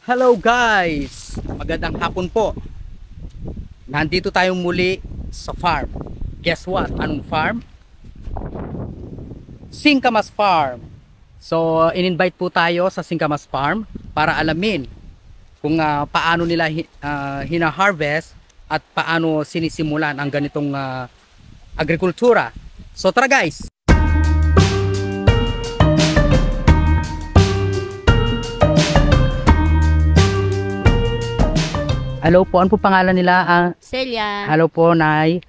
Hello guys! Magandang hapon po. Nandito tayo muli sa farm. Guess what? Anong farm? Singkamas Farm. So, in-invite po tayo sa Singkamas Farm para alamin kung paano nila hina-harvest at paano sinisimulan ang ganitong agrikultura. So, tara guys! Hello po, ano po pangalan nila? Celia. Hello po, Nay.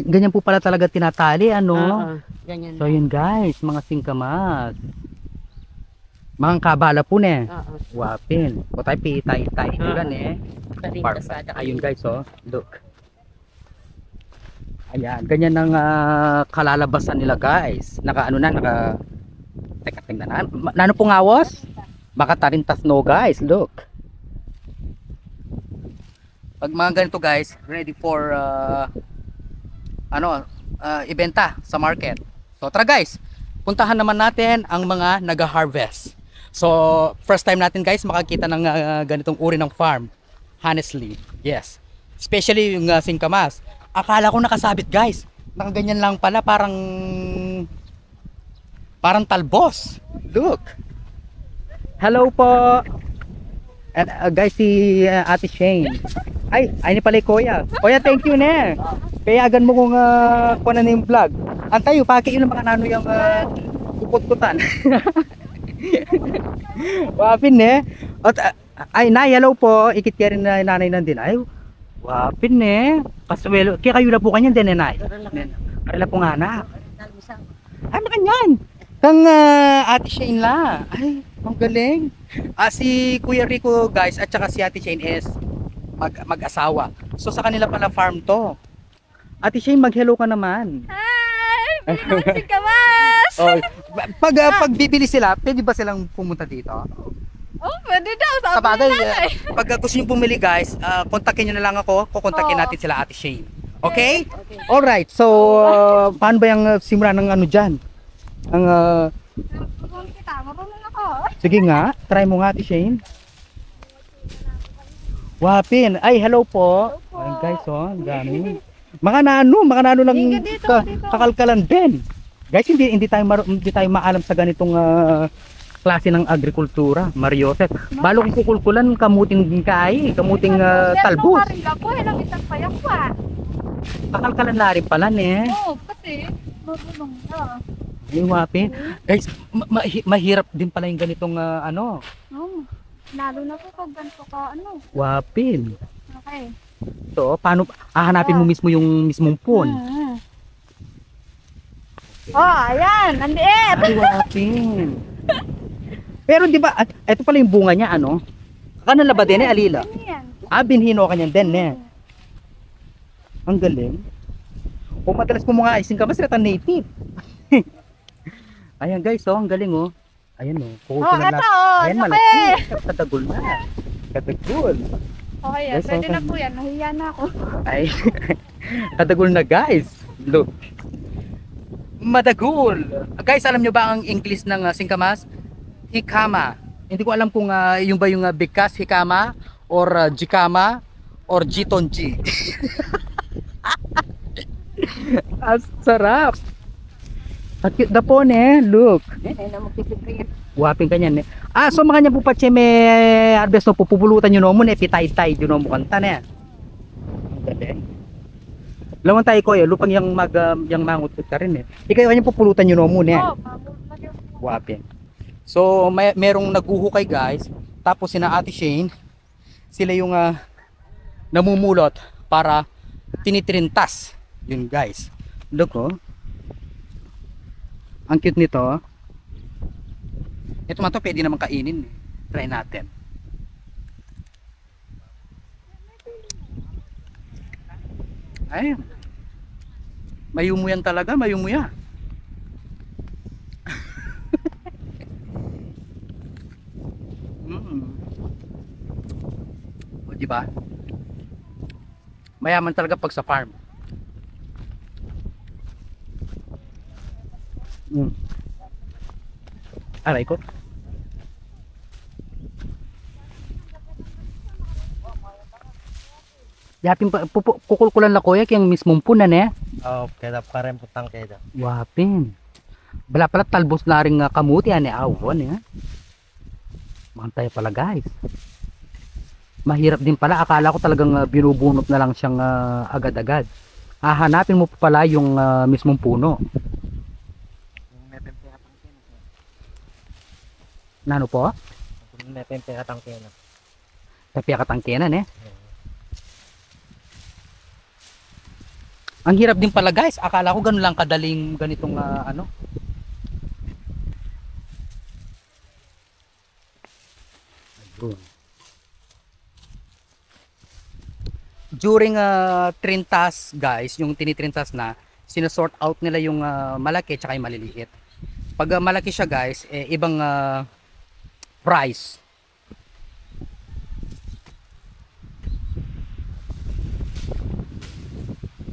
Ganyan po pala talaga tinatali, ano? Oo, ganyan. So yun guys, mga singkamas. Mga kabala po ne. Oo. Wapin. O tayo pitay-tay. Ulan eh. Karintasada. Ayun guys, oh. Look. Ayan, ganyan ang kalalabasan nila guys. Teka, tingnan na. Nano pong awas? Baka tarintas no guys, look. Pag mga ganito guys, ready for ibenta sa market. So tara guys, puntahan naman natin ang mga nag-harvest. So first time natin guys makakita ng ganitong uri ng farm. Honestly, yes. Especially yung singkamas. Akala ko nakasabit guys. Nakaganyan lang pala, parang talbos. Look. Hello po. And guys, si Ate Shane. Ay ni pala yung Kuya. Kuya, thank you ne. Payagan mo kung kuha na yung vlog. Antayo, paki yun ang mga nano yung kupot-kutan. Wapin ne. Ay, Nay, hello po. Ikit ka rin na nanay nandin. Ay, wapin ne. Kaswelo. Kaya kayo na po kanyan din, Nay. Karila po nga anak. Ano kanyan? Kang Ate Shane la. Ay, ang galing. Si Kuya Rico guys at saka si Ate Shane is mag-asawa. So sa kanila pala farm to. Ate Shane, mag-hello ka naman. Hi! Singkamas! Oh, pag bibili sila, pwede ba silang pumunta dito? Oh, pwede daw. Sa bagay, pag gusto niyo bumili guys, kontakin niyo na lang ako. Kukontakin natin sila Ate Shane. Okay? Alright. So, paano ba yung simula ng ano dyan? Ang Marunong ako. sige nga, try mo nga Ate Shane. Wapin. Ay, hello po. Ay, guys, oh, ang dami. Mga nano lang kakalkalan din. Guys, hindi tayo maalam sa ganitong klase ng agrikultura, Mariosep. Balo kung kukulkulan kamuting kamuting talbos. Kakalkalan na rin pala ne. Oo, kasi marunong na. Ay, wapin. Guys, mahirap din pala yung ganitong ano. Oo. Lalo na po pag ganito ka, Wapin. Okay. So, paano hahanapin mo mismo yung mismong pon? Oh, ayan, nandiit. Ay, wapin. Pero di ba, ito pala yung bunga niya, ano? Kanala ba din alila? Ano yan? Binhino kanyan din, Ang galing. O madalas ko mga ising kamas rata native. Ayan guys, oh, ang galing oh. Ayan oh, kukunan eto, Ayan, laki. malaki. Katagol na. Katagol. Okay, Guys, pwede okay. na po yan. Nahiya na ako. Ay, katagol na guys. Look. Madagol. Guys, alam nyo ba ang English ng singkamas? Hikama. Hindi ko alam kung yung ba yung bikas hikama or jikama or jitonji. Ang sarap. Ang cute na po look. Wapin kanyan so makanya po pa may harvest no pupulutan nyo no mo pitay-tay yun no mo kanta ne. Galing. Lawan tayo ko lupang yang mangut ka rin ikaw kanya pupulutan nyo no mo ne. Wapin. So merong naghuhukay guys, tapos sina Ate Shane sila yung namumulot para tinitrintas yun guys. Look oh. Ang cute nito. Ito man to pwede naman kainin. Try natin. Ay. Mayumuyan talaga, mayumuya. O diba? Mayaman talaga pag sa farm. Aray ko. Yapin pa, kukulkulan la kuya, kayang mismong punan eh. Oh, kaya parang putang kaya. Wapin. Bala pala talbos na rin kamuti, ane awon eh. Mantay pala guys. Mahirap din pala, akala ko talagang binubunot na lang siyang agad-agad. Hahanapin mo pa pala yung mismong puno. Nano po? May temperatang kaya. Tapi katangkenan eh. Ang hirap din pala guys. Akala ko ganun lang kadaling ganitong ano. Ayun. During trintas guys, yung tinitrintas na, sinasort out nila yung malaki tsaka yung maliliit. Pag malaki siya guys, ibang price.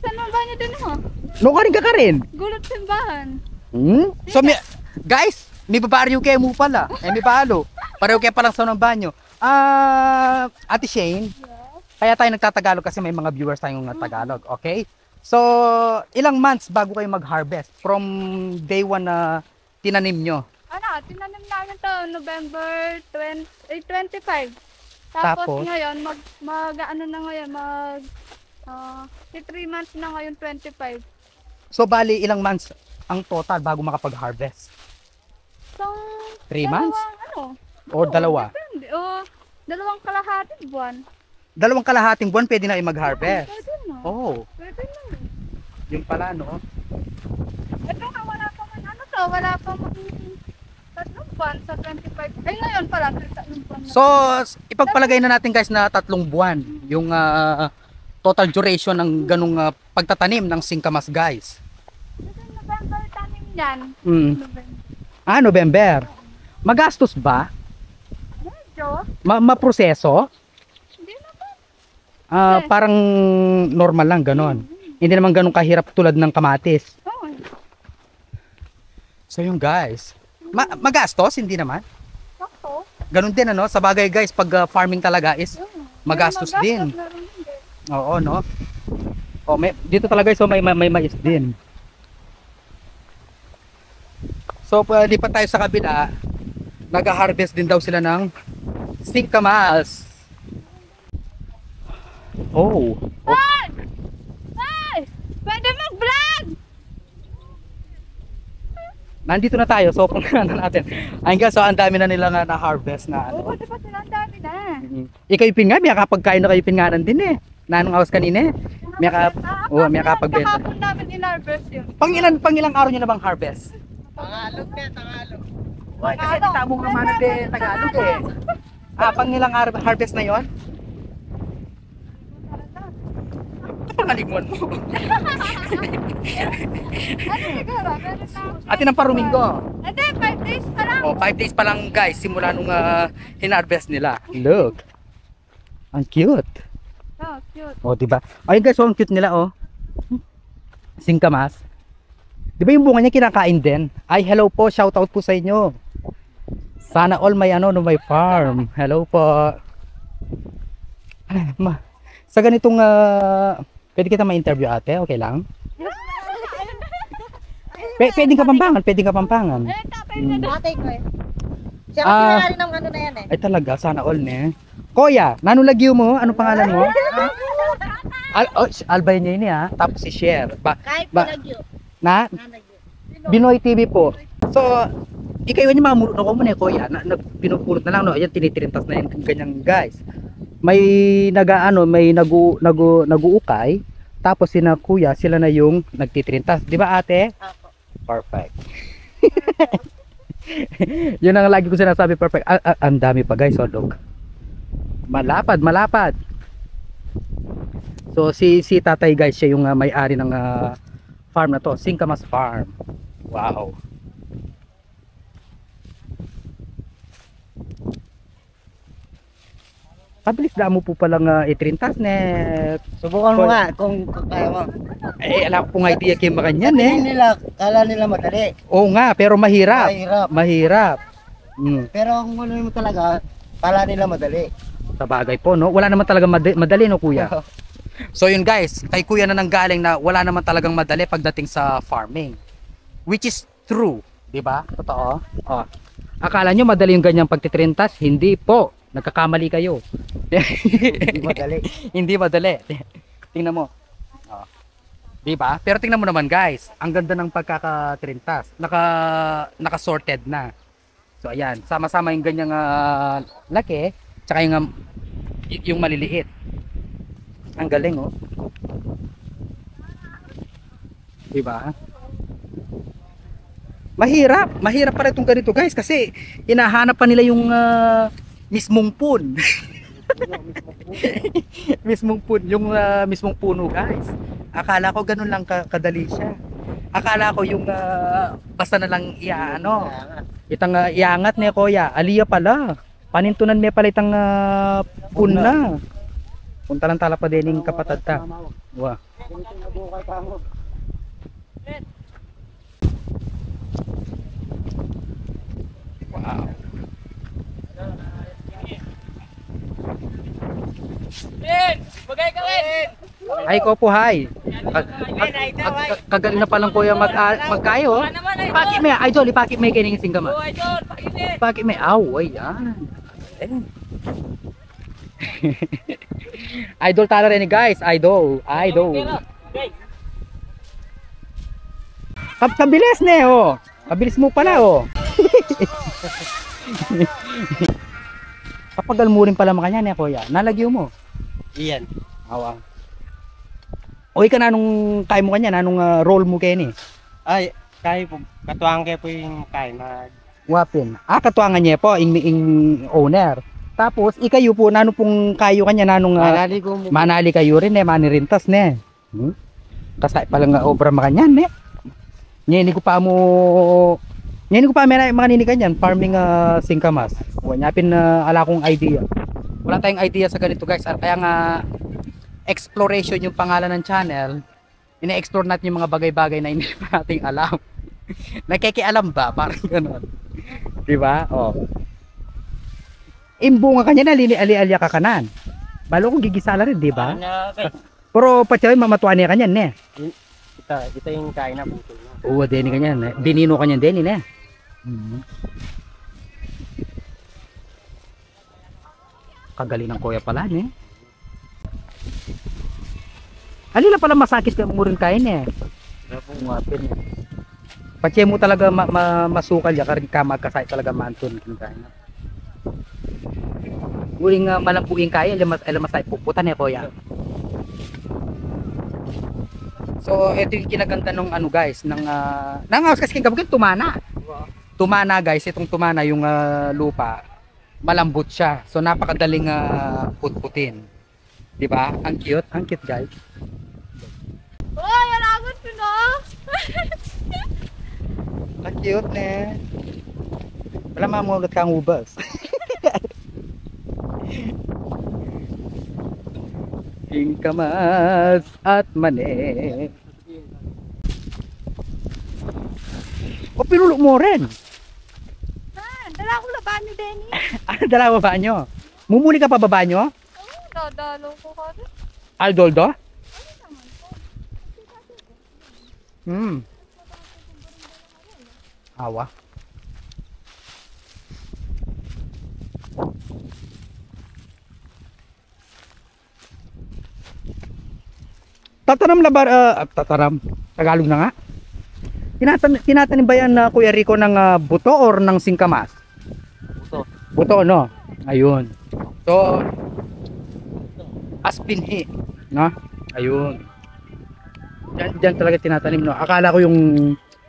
Saan ang banyo din mo? No ka rin ka rin. Gulot simbahan. So guys, may babaryo kayo mo pala. May palo. Pareho kayo palang sa ng banyo. Ate Shane, kaya tayo nagtatagalog kasi may mga viewers tayong Tagalog, okay? So, ilang months bago kayo mag-harvest from day 1 na tinanim nyo? Ano, tinanim namin to November 25. Tapos ngayon, ano na ngayon, 3 months na ngayon, 25. So, bali ilang months ang total bago makapag-harvest? So, 3 months? Ano? Or dalawa? Depende. Dalawang kalahating buwan. Dalawang kalahating buwan pwede na kayo mag-harvest. Pwede na. Oh, Pwede na. yung pala no? Ito nga, wala pa man, ano to, wala pa man, 3 buwan sa 25. Ay, ngayon pala, 3 buwan na. So, ipagpalagay na natin guys na 3 buwan yung total duration ng ganung pagtatanim ng singkamas guys. Kasi November tanim yan. November. November. Magastos ba? Medyo. Maproseso? Hindi naman. Parang normal lang ganon. Hindi naman ganun kahirap tulad ng kamatis. Oo. So yung guys, magastos hindi naman. Sakto. Ganun din ano, sa bagay guys pag farming talaga is magastos din. Meron hindi. Oo no. Oh, dito talaga so may mais din. So lipat tayo sa kabila. Nag-harvest din daw sila ng singkamas. Oh. Ay! Ay! Pwede mag-vlog! Nandito na tayo, so pangkanan natin. Ayun guys, so ang dami na nila nga na-harvest na ano. Oo, diba sila ang dami na. Ikaw yung nga, may kapagkain na kayo pinganan din eh. Nanong house kanina eh. May kapagbenta. Kahapon namin in-harvest yun. Pang ilang araw nyo na bang harvest? Tagalog na, Tagalog. Uy, kasi tamong naman din Tagalog eh. Pang ilang harvest na yon? Pangalimon mo. Ano siguro? Meron na. Atin ang paruminggo. Hindi, 5 days pa lang. Oh, 5 days pa lang guys, simula nung hinarvest nila. Look. Ang cute. Oh, cute. Oh, diba? Ayun guys, ang cute nila oh. Singkamas. Diba yung bunga niya kinakain din? Ay, hello po, shout out po sa inyo. Sana all may may farm. Hello po. Ay, sa ganitong pwede kita ma-interview ate, okay lang? Pwedeng kapampangan. Eh, tapay na doon. Ate ko eh. Siya kasi nangyari ng ano na yan eh. Ay talaga, sana all ne. Kuya, nanulagyo mo? Ano pangalan mo? Albay niya ini ha. Tapos si Cher. Kahit Ba- pinagyo. Na? Nanagyo. Binoy TV po. So, ikaw yun yung mga murno ko muna eh, kuya. Pinupulot na lang, no? Ayan, tinitirintas na yan, ganyan guys. May naguukay. Tapos sina kuya, sila na yung nagtitrintas. Di ba ate? Ako. Perfect. Yun ang lagi ko sinasabi, perfect. Ang dami pa guys, oh look. Malapad. So si tatay guys, siya yung may-ari ng farm na to, Singkamas Farm. Wow. Pabilis na mo po palang itrintas net. Subukan mo nga kung kaya mo. Alam ko pong idea kayo makanyan Hindi nila, kala nila madali. Oo nga, pero mahirap. Mahirap. Mm. Pero kung ano mo talaga, kala nila madali. Sa bagay po, no? Wala naman talaga madali, no, kuya? So yun guys, kay kuya na nanggaling na wala naman talagang madali pagdating sa farming. Which is true, di ba? Totoo. Oh. Akala nyo madali yung ganyang pagtitrintas? Hindi po. Nagkakamali kayo. Hindi madali. Hindi madali. Tingnan mo. Oh. Di ba? Pero tingnan mo naman guys, ang ganda ng pagkakatrintas. Naka-sorted na. So ayan, sama-sama yung ganyang laki, tsaka yung maliliit. Ang galing oh. Di ba? Mahirap para itong ganito guys kasi hinahanap pa nila yung mismong pun. Mismong pun, yung mismong puno guys. Akala ko ganun lang kadali siya. Akala ko yung basta na lang iaano. Itang iangat ni kuya, aliya pala. Panintunan me pala itang pun na. Punta lang tala pa din yung kapatid ta. Wah. Wow. Bagay ka rin! Ay ko po, hi. Kagaling na palang kuya magkayo. Ipakit me, idol, ipakit me kining singgaman. Oh, idol! Pakinit! Ipakit me, aw, ayan. Idol tala rin guys, idol. Okay. Kabilis ne, oh. Kabilis mo pala, oh. Kapag almurin pala makanya ne, kuya. Nalagyo mo. Iyan. Awa. Oy ka na nung kaya mo kanya, nanong roll mo kayo ni. Ay, kaya po. Katuwang kayo po yung kaya na. Wapin. Katuangan niya po, ing owner. Tapos, ikayo po, nano pong kayo kanya, nanong Manali ko mo. manali kayo rin, manirintas, ne. Kasay palang obra makanyan, ne. Nyeni ko pa may makanini kanyan, farming singkamas. Wanyapin ala kong idea. Wala tayong idea sa ganito guys. Kaya nga, exploration yung pangalan ng channel. Ina-explore natin yung mga bagay-bagay na hindi pa nating alam. Nakikialam ba? Parang gano'n. Diba? Oh. Imbunga kanya na, ali-alya ka kanan. Balo kong gigisala rin, diba? Pero patsawin, mamatuan niya kanyan, ne? Ito yung kaya na puto na. Oo, deni kanyan, ne? Dinino kanyan, deni, ne? Kagaling ng kuya pala, ne? Alila pala masakit ka mo rin kain, eh. Ngapin, eh. Patsya mo talaga masukal ya, karin ka magkasay talaga manton kinakain na. Muling malampuing kaya, alam masay puputan eh kuya. So ito yung kinaganda ng ano guys, ng nangawas kasi kinabugan tumana. Tumana guys, itong tumana yung lupa, malambot siya. So napakadaling putputin. 'Di ba? Ang cute guys. Uy, alagot ko na! Ang cute ne. Wala mamulot kang ubas. Singkamas at mani. O pinulo mo rin. Dala ko laban ni Denny. Ano dala mo ba nyo? Mumuli ka pa ba nyo? Oo, dadalo ko ka rin. Aldoldo? Awa. Tataram labar, tataram. Tagalog na nga. Tinatanim ba yan na Kuya Rico ng buto or ng singkamas? Buto. Buto, no? Ayun. So, aspinhi. No? Ayun. Diyan talaga tinatanim, no? Akala ko yung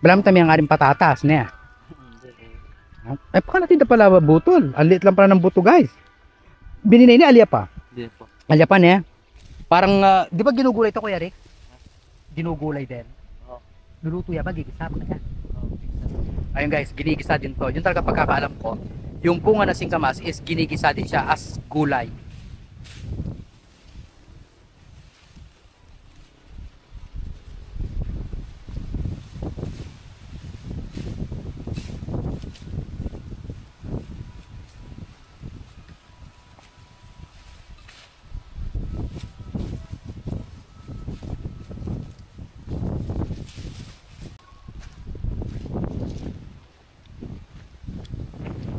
balam tami ang aring patatas, ne? Ay, pakalatin na pala butol. Ang liit lang pala ng buto, guys. Bininay ni Alia pa? Hindi po. Alia pa, ne? Parang, di ba ginugulay ito, Kuya Rick? Ginugulay din. Oo. Luluto ya ba? Gigisa ba kaya? Ayun guys, ginigisa din to. Yun talaga pagkakaalam ko. Yung bunga ng singkamas is ginigisa din siya as gulay.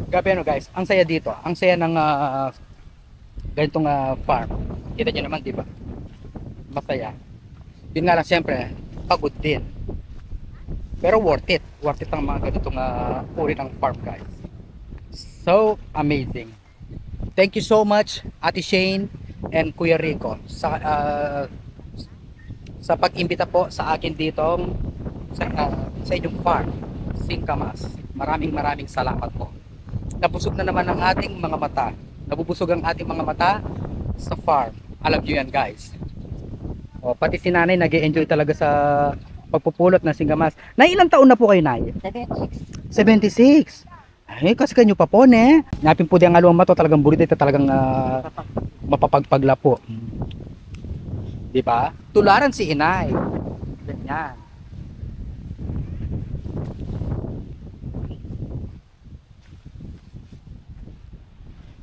Grabe ano guys, ang saya dito. Ang saya ng ganitong farm. Kita nyo naman, di ba? Masaya. Yun nga lang, siyempre, pagod din. Pero worth it. Worth it ang mga ganitong uri ng farm guys. So amazing. Thank you so much Ate Shane and Kuya Rico sa pag-imbita po sa akin dito sa inyong farm, Singkamas. Maraming salamat po. Nabusog na naman ang ating mga mata. Nabubusog ang ating mga mata sa farm. Alam niyo yan guys. O, pati si nanay nag-enjoy talaga sa pagpupulot ng singkamas. Nay, ilang taon na po kayo, Nay? 76. Ay, kasi kanyo pa po, ne? Napin po di ang aluang mato, talagang burita ito, talagang mapapagpagla po. Di ba? Tularan si inay. Ganyan.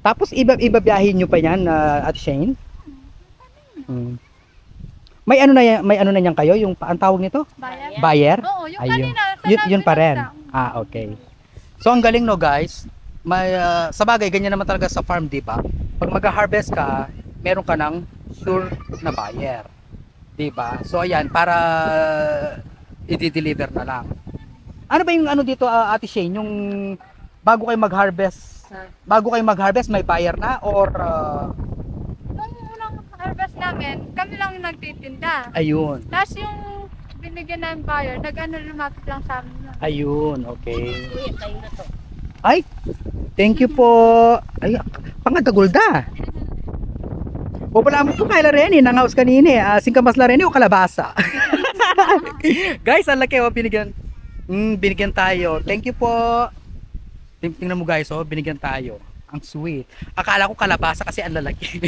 Tapos ibabiyahin nyo pa yan, Ate Shane? May ano na yan kayo, yung ang tawag nito? Bayan? Buyer? Oo, yung Ayun. kanina. Yun pa rin. Ah, okay. So ang galing no guys. May sa bagay ganyan naman talaga sa farm, di ba? Pag mag-harvest ka, meron ka ng sure na buyer. Di ba? So ayan, para i-deliver na lang. Ano ba yung ano dito, Ate Shane, yung bago kayo mag-harvest, may buyer na or Nung unang harvest namin, kami lang yung nagtitinda. ayun. Tapos yung binigyan namin buyer, lumapit lang sa amin. Ayun, okay. Ay, thank you po. Ay, pangadagulda. O pala mo po kay Lareni, nangaos kanini. Singkamas Lareni o kalabasa. Guys, ang laki o binigyan. Binigyan tayo. Thank you po. Tingnan mo guys, oh, binigyan tayo. Ang sweet. Akala ko kalabasa kasi ang lalaki.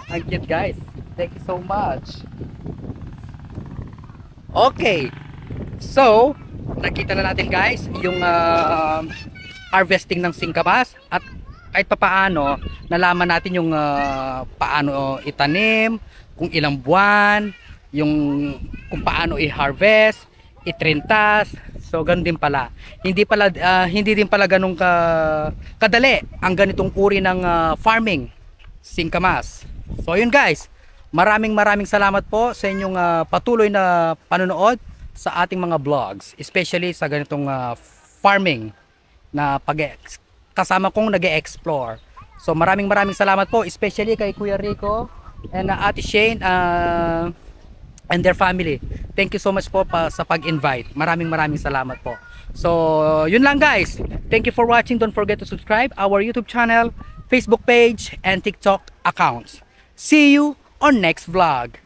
Ang cute guys. Thank you so much. Okay. So, nakita na natin guys yung harvesting ng singkamas at kahit papaano nalaman natin yung paano itanim, kung ilang buwan, yung kung paano i-harvest, itrintas. So ganun din pala. Hindi din pala ganun kadali ang ganitong uri ng farming singkamas. So yun guys, maraming salamat po sa inyong patuloy na panonood sa ating mga vlogs, especially sa ganitong farming na kasama kong nag-e-explore. So maraming salamat po, especially kay Kuya Rico and Ate Shane and their family. Thank you so much po sa pag-invite. Maraming salamat po. So yun lang guys. Thank you for watching. Don't forget to subscribe our YouTube channel, Facebook page and TikTok accounts. See you on next vlog.